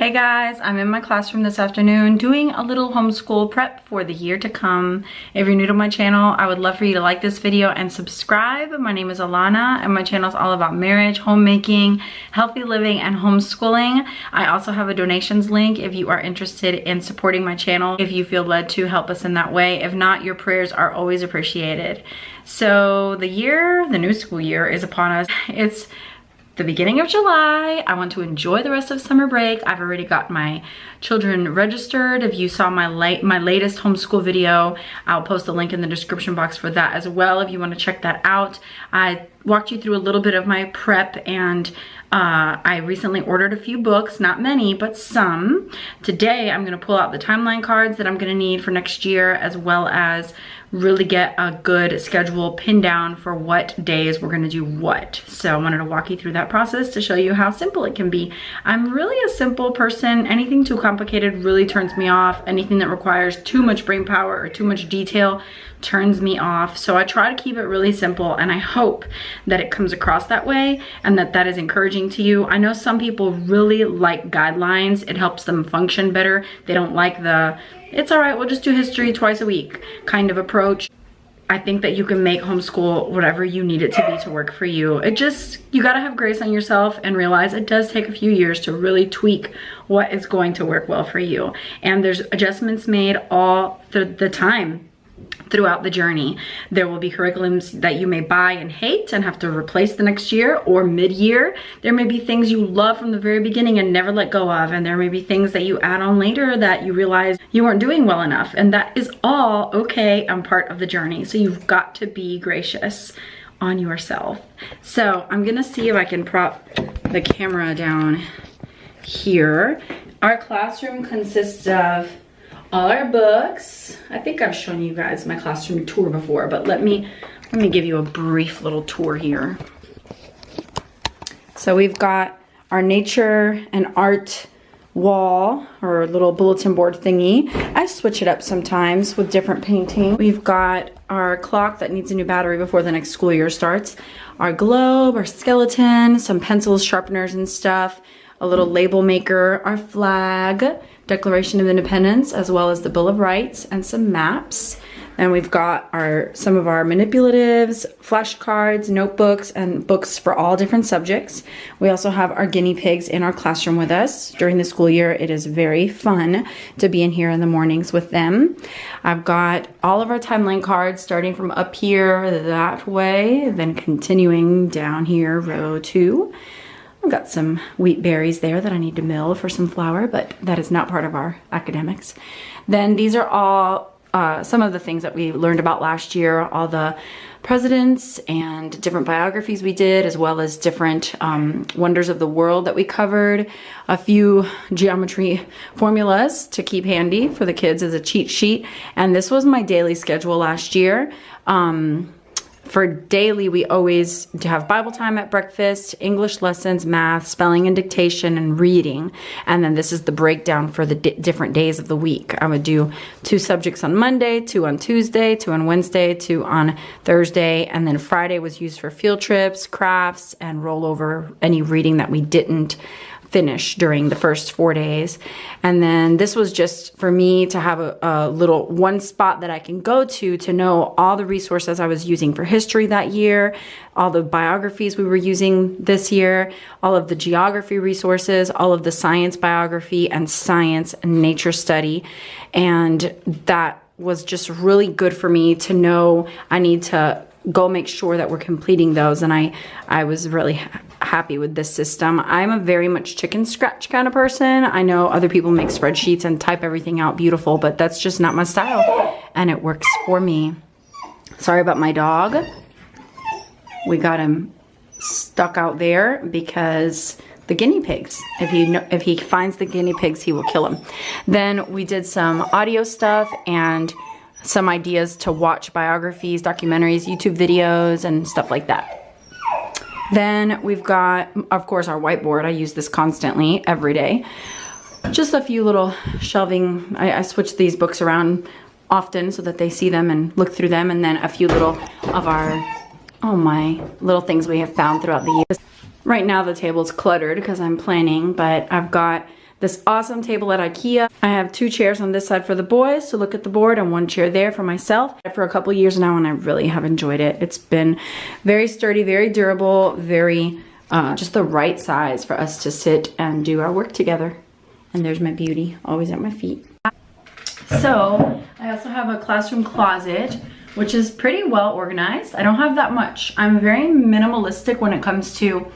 Hey guys, I'm in my classroom this afternoon doing a little homeschool prep for the year to come. If you're new to my channel, I would love for you to like this video and subscribe. My name is Alana and my channel is all about marriage, homemaking, healthy living, and homeschooling. I also have a donations link if you are interested in supporting my channel, if you feel led to help us in that way. If not, your prayers are always appreciated. So the new school year is upon us. It's the beginning of July. I want to enjoy the rest of summer break. I've already got my children registered. If you saw my latest homeschool video, I'll post a link in the description box for that as well if you want to check that out. I walked you through a little bit of my prep, and I recently ordered a few books, not many, but some. Today I'm going to pull out the timeline cards that I'm going to need for next year, as well as really get a good schedule pinned down for what days we're going to do what. So I wanted to walk you through that process to show you how simple it can be. I'm really a simple person. Anything too complicated really turns me off. Anything that requires too much brain power or too much detail turns me off. So I try to keep it really simple, and I hope that it comes across that way and that is encouraging to you. I know some people really like guidelines. It helps them function better. They don't like the "it's all right, we'll just do history twice a week" kind of approach. I think that you can make homeschool whatever you need it to be to work for you. You gotta have grace on yourself and realize it does take a few years to really tweak what is going to work well for you. And there's adjustments made all the time throughout the journey. There will be curriculums that you may buy and hate and have to replace the next year or mid-year. There may be things you love from the very beginning and never let go of, and there may be things that you add on later that you realize you weren't doing well enough, and that is all okay and part of the journey. So you've got to be gracious on yourself. So I'm gonna see if I can prop the camera down here. Our classroom consists of all our books. I think I've shown you guys my classroom tour before, but let me give you a brief little tour here. So we've got our nature and art wall, or little bulletin board thingy. I switch it up sometimes with different painting. We've got our clock that needs a new battery before the next school year starts, our globe, our skeleton, some pencils, sharpeners and stuff, a little label maker, our flag, Declaration of Independence, as well as the Bill of Rights, and some maps. And we've got some of our manipulatives, flashcards, notebooks, and books for all different subjects. We also have our guinea pigs in our classroom with us. During the school year, it is very fun to be in here in the mornings with them. I've got all of our timeline cards starting from up here that way, then continuing down here, row 2. I've got some wheat berries there that I need to mill for some flour, but that is not part of our academics. Then these are all some of the things that we learned about last year, all the presidents and different biographies we did, as well as different wonders of the world that we covered, a few geometry formulas to keep handy for the kids as a cheat sheet. And this was my daily schedule last year. For daily, we always have Bible time at breakfast, English lessons, math, spelling and dictation, and reading. And then this is the breakdown for the different days of the week. I would do 2 subjects on Monday, 2 on Tuesday, 2 on Wednesday, 2 on Thursday. And then Friday was used for field trips, crafts, and roll over any reading that we didn't finish during the first 4 days. And then this was just for me to have a little one spot that I can go to know all the resources I was using for history that year, all the biographies we were using this year, all of the geography resources, all of the science biography and science and nature study. And that was just really good for me to know I need to go make sure that we're completing those. And I was really happy with this system. I'm a very much chicken scratch kind of person. I know other people make spreadsheets and type everything out beautiful, but that's just not my style, and it works for me. Sorry about my dog. We got him stuck out there because the guinea pigs. If he finds the guinea pigs, he will kill them. Then we did some audio stuff and some ideas to watch biographies, documentaries, YouTube videos, and stuff like that. Then we've got, of course, our whiteboard. I use this constantly, every day. Just a few little shelving. I switch these books around often so that they see them and look through them. And then a few little of our, my little things we have found throughout the years. Right now the table's cluttered because I'm planning, but I've got this awesome table at IKEA. I have 2 chairs on this side for the boys to look at the board and 1 chair there for myself. For a couple years now, and I really have enjoyed it. It's been very sturdy, very durable, very just the right size for us to sit and do our work together. And there's my beauty, always at my feet. So I also have a classroom closet, which is pretty well organized. I don't have that much. I'm very minimalistic when it comes to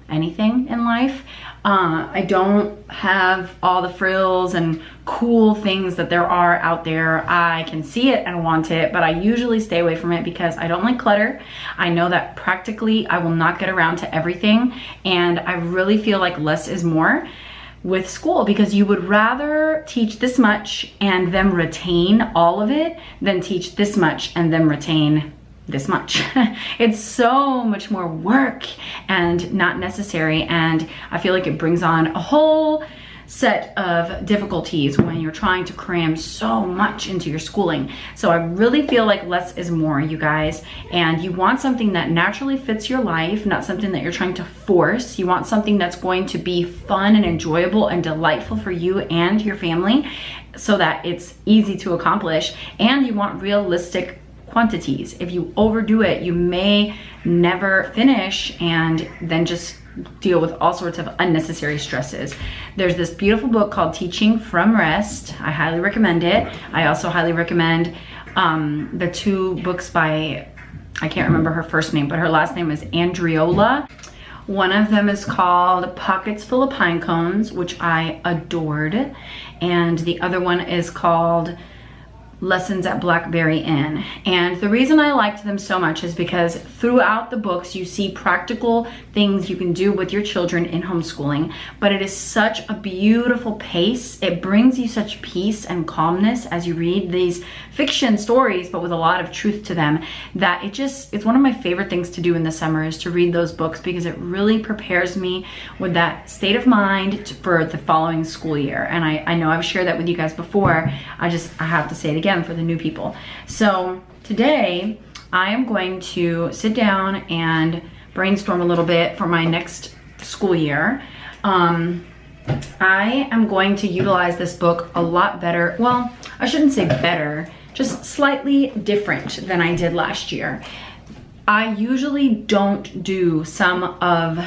anything in life. I don't have all the frills and cool things that there are out there. I can see it and want it, but I usually stay away from it because I don't like clutter. I know that practically I will not get around to everything, and I really feel like less is more with school, because you would rather teach this much and then retain all of it than teach this much and then retain this much. It's so much more work and not necessary, and I feel like it brings on a whole set of difficulties when you're trying to cram so much into your schooling. So I really feel like less is more, you guys, and you want something that naturally fits your life, not something that you're trying to force. You want something that's going to be fun and enjoyable and delightful for you and your family so that it's easy to accomplish, and you want realistic quantities. If you overdo it, you may never finish and then just deal with all sorts of unnecessary stresses. There's this beautiful book called Teaching from Rest. I highly recommend it. I also highly recommend the 2 books by, I can't remember her first name, but her last name is Andriola. One of them is called Pockets Full of Pine Cones, which I adored. And the other one is called Lessons at Blackberry Inn. And the reason I liked them so much is because throughout the books you see practical things you can do with your children in homeschooling, but it is such a beautiful pace. It brings you such peace and calmness as you read these fiction stories, but with a lot of truth to them, that it's one of my favorite things to do in the summer is to read those books, because it really prepares me with that state of mind for the following school year. And I know I've shared that with you guys before. I have to say it again for the new people. So today I am going to sit down and brainstorm a little bit for my next school year. I am going to utilize this book a lot better. Well, I shouldn't say better, just slightly different than I did last year. I usually don't do some of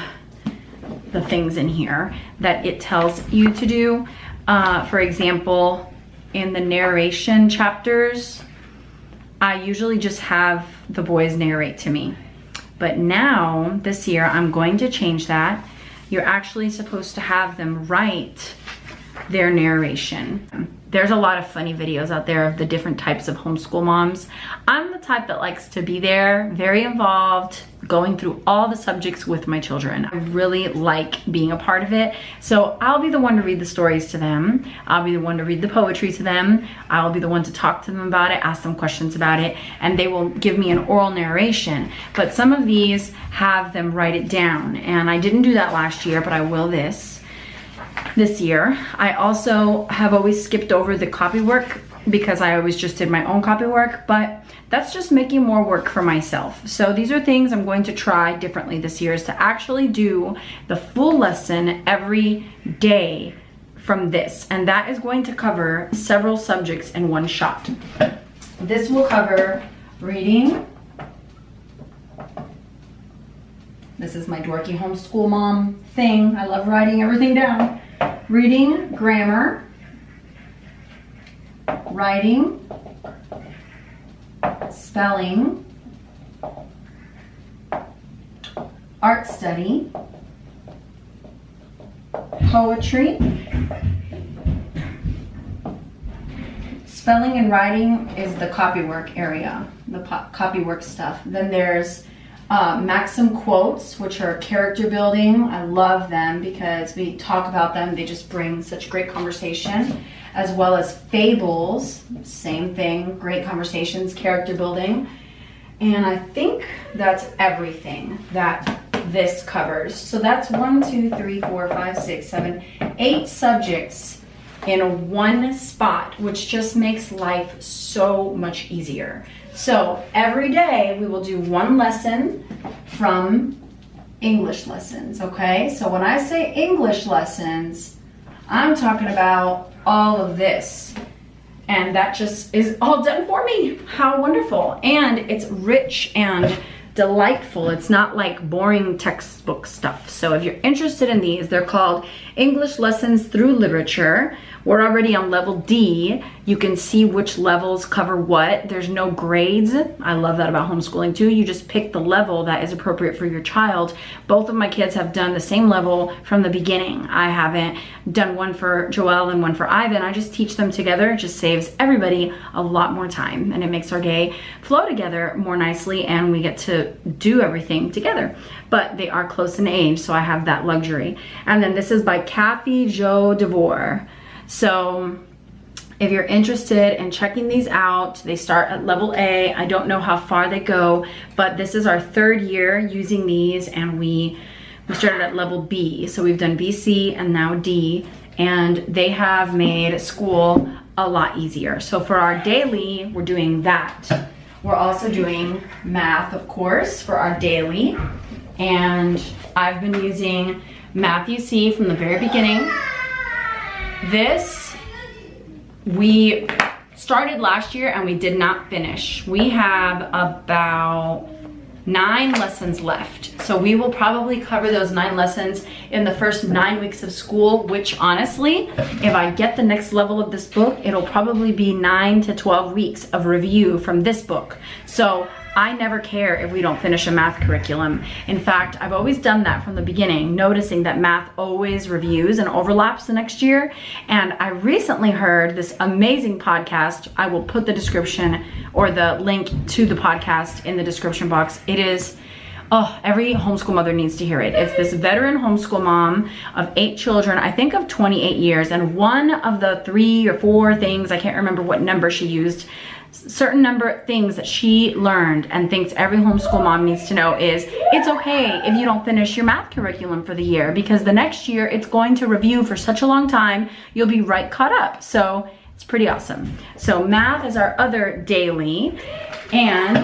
the things in here that it tells you to do. For example, in the narration chapters, I usually just have the boys narrate to me. But now, this year, I'm going to change that. You're actually supposed to have them write their narration. There's a lot of funny videos out there of the different types of homeschool moms. I'm the type that likes to be there, very involved, going through all the subjects with my children. I really like being a part of it. So I'll be the one to read the stories to them. I'll be the one to read the poetry to them. I'll be the one to talk to them about it, ask them questions about it, and they will give me an oral narration. But some of these have them write it down, and I didn't do that last year, but I will this year. I also have always skipped over the copy work because I always just did my own copy work, but that's just making more work for myself. So these are things I'm going to try differently this year, is to actually do the full lesson every day from this. And that is going to cover several subjects in one shot. This will cover reading. This is my dorky homeschool mom thing. I love writing everything down. Reading, grammar, writing, spelling, art study, poetry. Spelling and writing is the copywork area, the copywork stuff. Then there's maxim quotes, which are character building. I love them because we talk about them. They just bring such great conversation. As well as fables, same thing, great conversations, character building. And I think that's everything that this covers. So that's 1, 2, 3, 4, 5, 6, 7, 8 subjects in one spot, which just makes life so much easier. So every day we will do one lesson from English lessons, okay? So when I say English lessons, I'm talking about all of this. And that just is all done for me. How wonderful. And it's rich and delightful. It's not like boring textbook stuff. So if you're interested in these, they're called English Lessons Through Literature. We're already on level D. You can see which levels cover what. There's no grades. I love that about homeschooling too. You just pick the level that is appropriate for your child. Both of my kids have done the same level from the beginning. I haven't done one for Joelle and one for Ivan. I just teach them together. It just saves everybody a lot more time, and it makes our day flow together more nicely, and we get to do everything together. But they are close in age, so I have that luxury. And then this is by Kathy Jo DeVore. So if you're interested in checking these out, they start at level A. I don't know how far they go, but this is our 3rd year using these, and we started at level B. So we've done B, C, and now D, and they have made school a lot easier. So for our daily, we're doing that. We're also doing math, of course, for our daily, and I've been using Matthew C from the very beginning. This, we started last year and we did not finish. We have about 9 lessons left. So we will probably cover those 9 lessons in the first 9 weeks of school, which honestly, if I get the next level of this book, it'll probably be 9 to 12 weeks of review from this book. So I never care if we don't finish a math curriculum. In fact, I've always done that from the beginning, noticing that math always reviews and overlaps the next year. And I recently heard this amazing podcast. I will put the description or the link to the podcast in the description box. It is, oh, every homeschool mother needs to hear it. It's this veteran homeschool mom of 8 children, I think of 28 years. And one of the 3 or 4 things, I can't remember what number she used, certain number of things that she learned and thinks every homeschool mom needs to know is it's okay if you don't finish your math curriculum for the year, because the next year it's going to review for such a long time, you'll be right caught up. So it's pretty awesome. So math is our other daily, and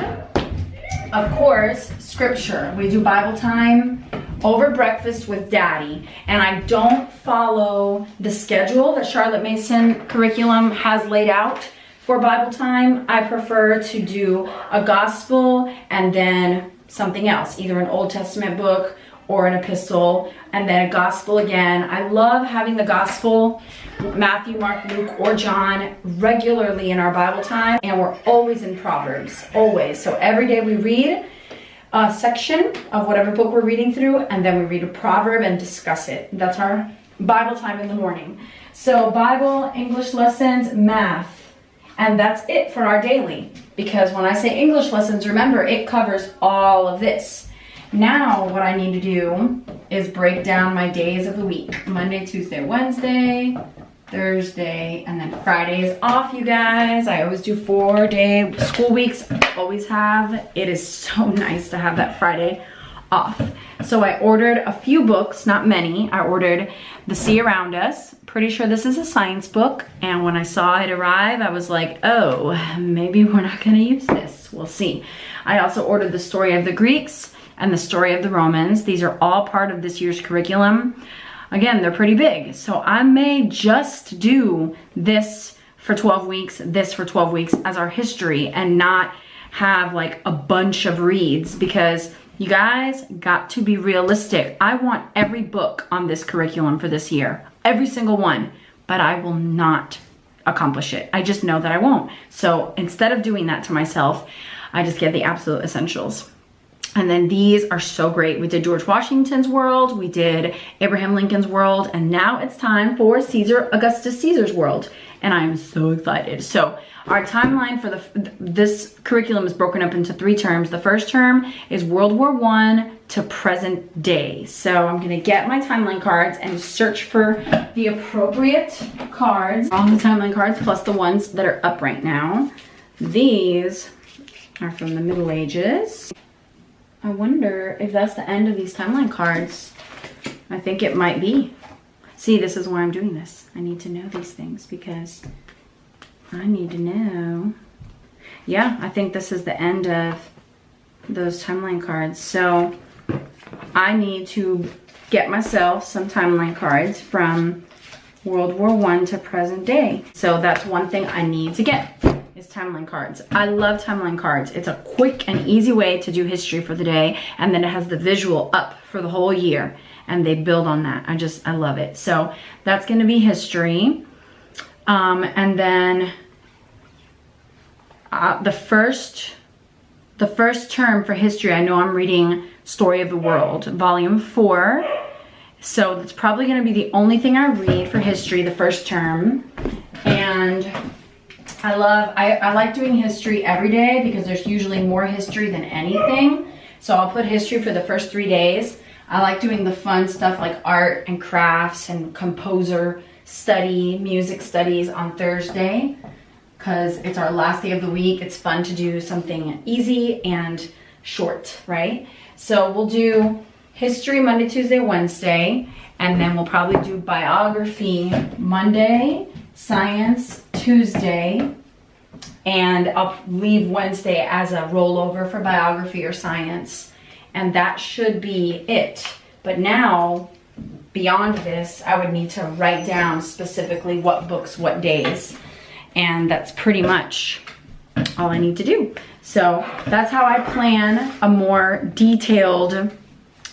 of course scripture. We do Bible time over breakfast with Daddy, and I don't follow the schedule that Charlotte Mason curriculum has laid out. For Bible time, I prefer to do a gospel and then something else, either an Old Testament book or an epistle, and then a gospel again. I love having the gospel, Matthew, Mark, Luke, or John, regularly in our Bible time, and we're always in Proverbs, always. So every day we read a section of whatever book we're reading through, and then we read a proverb and discuss it. That's our Bible time in the morning. So Bible, English lessons, math. And that's it for our daily, because when I say English lessons, remember, it covers all of this. Now what I need to do is break down my days of the week. Monday, Tuesday, Wednesday, Thursday, and then Friday is off, you guys. I always do 4-day school weeks, always have. It is so nice to have that Friday off. So I ordered a few books, not many. I ordered The Sea Around Us. Pretty sure this is a science book, and when I saw it arrive, I was like, oh, maybe we're not gonna use this. We'll see. I also ordered The Story of the Greeks and The Story of the Romans. These are all part of this year's curriculum. Again, they're pretty big, so I may just do this for 12 weeks, this for 12 weeks as our history, and not have like a bunch of reads, because you guys got to be realistic. I want every book on this curriculum for this year, every single one, but I will not accomplish it. I just know that I won't. So instead of doing that to myself, I just get the absolute essentials. And then these are so great. We did George Washington's world, we did Abraham Lincoln's world, and now it's time for Augustus Caesar's world. And I'm so excited. So our timeline for this curriculum is broken up into 3 terms. The first term is World War I to present day. So I'm gonna get my timeline cards and search for the appropriate cards. All the timeline cards plus the ones that are up right now. These are from the Middle Ages. I wonder if that's the end of these timeline cards. I think it might be. See, this is why I'm doing this. I need to know these things because I need to know. Yeah, I think this is the end of those timeline cards. So I need to get myself some timeline cards from World War I to present day. So that's one thing I need to get is timeline cards. I love timeline cards. It's a quick and easy way to do history for the day, and then it has the visual up for the whole year, and they build on that. I love it. So that's gonna be history. And then the first term for history, I know I'm reading Story of the World, volume 4. So that's probably gonna be the only thing I read for history the first term. And I like doing history every day because there's usually more history than anything. So I'll put history for the first 3 days. I like doing the fun stuff like art and crafts and composer study, music studies on Thursday, because it's our last day of the week. It's fun to do something easy and short, right? So we'll do history Monday, Tuesday, Wednesday, and then we'll probably do biography Monday, science Tuesday, and I'll leave Wednesday as a rollover for biography or science, and that should be it. But now, beyond this, I would need to write down specifically what books, what days, and that's pretty much all I need to do. So that's how I plan a more detailed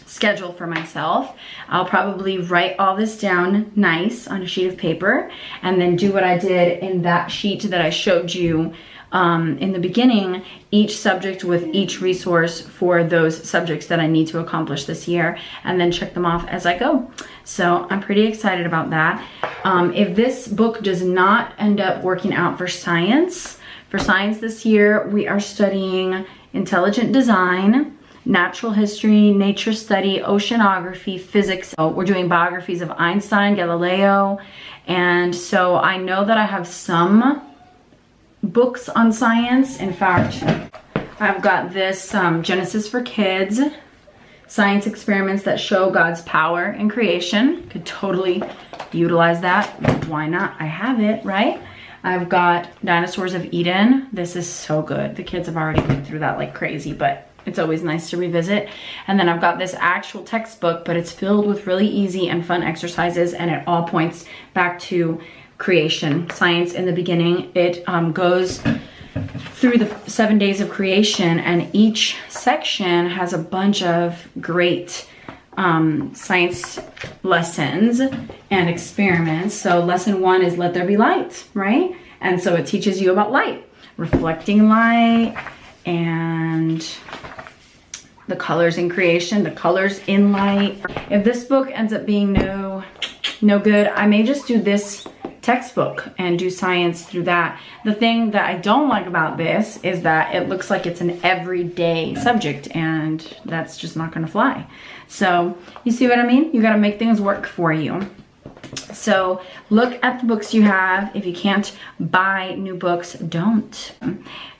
schedule for myself. I'll probably write all this down nice on a sheet of paper and then do what I did in that sheet that I showed you in the beginning, each subject with each resource for those subjects that I need to accomplish this year, and then check them off as I go. So I'm pretty excited about that. If this book does not end up working out for science this year, we are studying intelligent design, natural history, nature study, oceanography, physics. So we're doing biographies of Einstein, Galileo, and so I know that I have some books on science. In fact, I've got this Genesis for Kids, science experiments that show God's power in creation. Could totally utilize that. Why not? I have it, right? I've got Dinosaurs of Eden. This is so good. The kids have already been through that like crazy, but it's always nice to revisit. And then I've got this actual textbook, but it's filled with really easy and fun exercises, and it all points back to creation, science in the beginning. It goes through the 7 days of creation, and each section has a bunch of great science lessons and experiments. So lesson 1 is let there be light, right? And so it teaches you about light, reflecting light, and the colors in creation, the colors in light. If this book ends up being no good, I may just do this textbook and do science through that. The thing that I don't like about this is that it looks like it's an everyday subject, and that's just not gonna fly. So you see what I mean? You gotta make things work for you. So look at the books you have. If you can't buy new books, don't.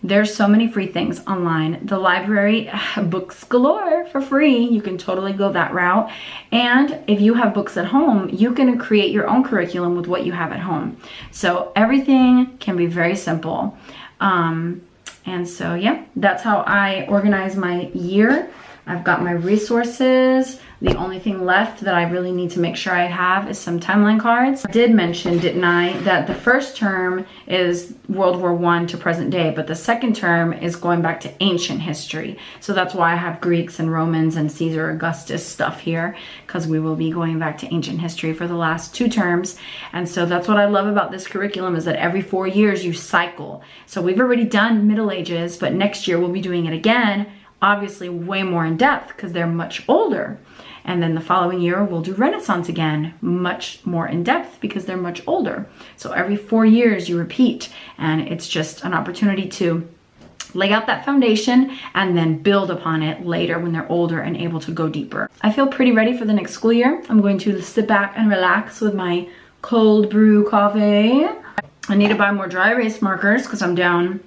There's so many free things online. The library, books galore for free. You can totally go that route. And if you have books at home, you can create your own curriculum with what you have at home. So everything can be very simple. And so, yeah, that's how I organize my year. I've got my resources. The only thing left that I really need to make sure I have is some timeline cards. I did mention, didn't I, that the first term is World War I to present day, but the second term is going back to ancient history. So that's why I have Greeks and Romans and Caesar Augustus stuff here, because we will be going back to ancient history for the last 2 terms. And so that's what I love about this curriculum, is that every 4 years you cycle. So we've already done Middle Ages, but next year we'll be doing it again, obviously way more in depth because they're much older. And then the following year we'll do Renaissance again, much more in depth because they're much older. So every 4 years you repeat, and it's just an opportunity to lay out that foundation and then build upon it later when they're older and able to go deeper. I feel pretty ready for the next school year. I'm going to sit back and relax with my cold brew coffee. I need to buy more dry erase markers because I'm down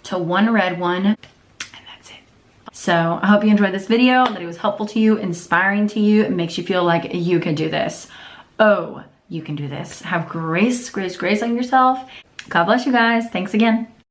to 1 red one. So I hope you enjoyed this video, that it was helpful to you, inspiring to you. It makes you feel like you can do this. Oh, you can do this. Have grace on yourself. God bless you guys. Thanks again.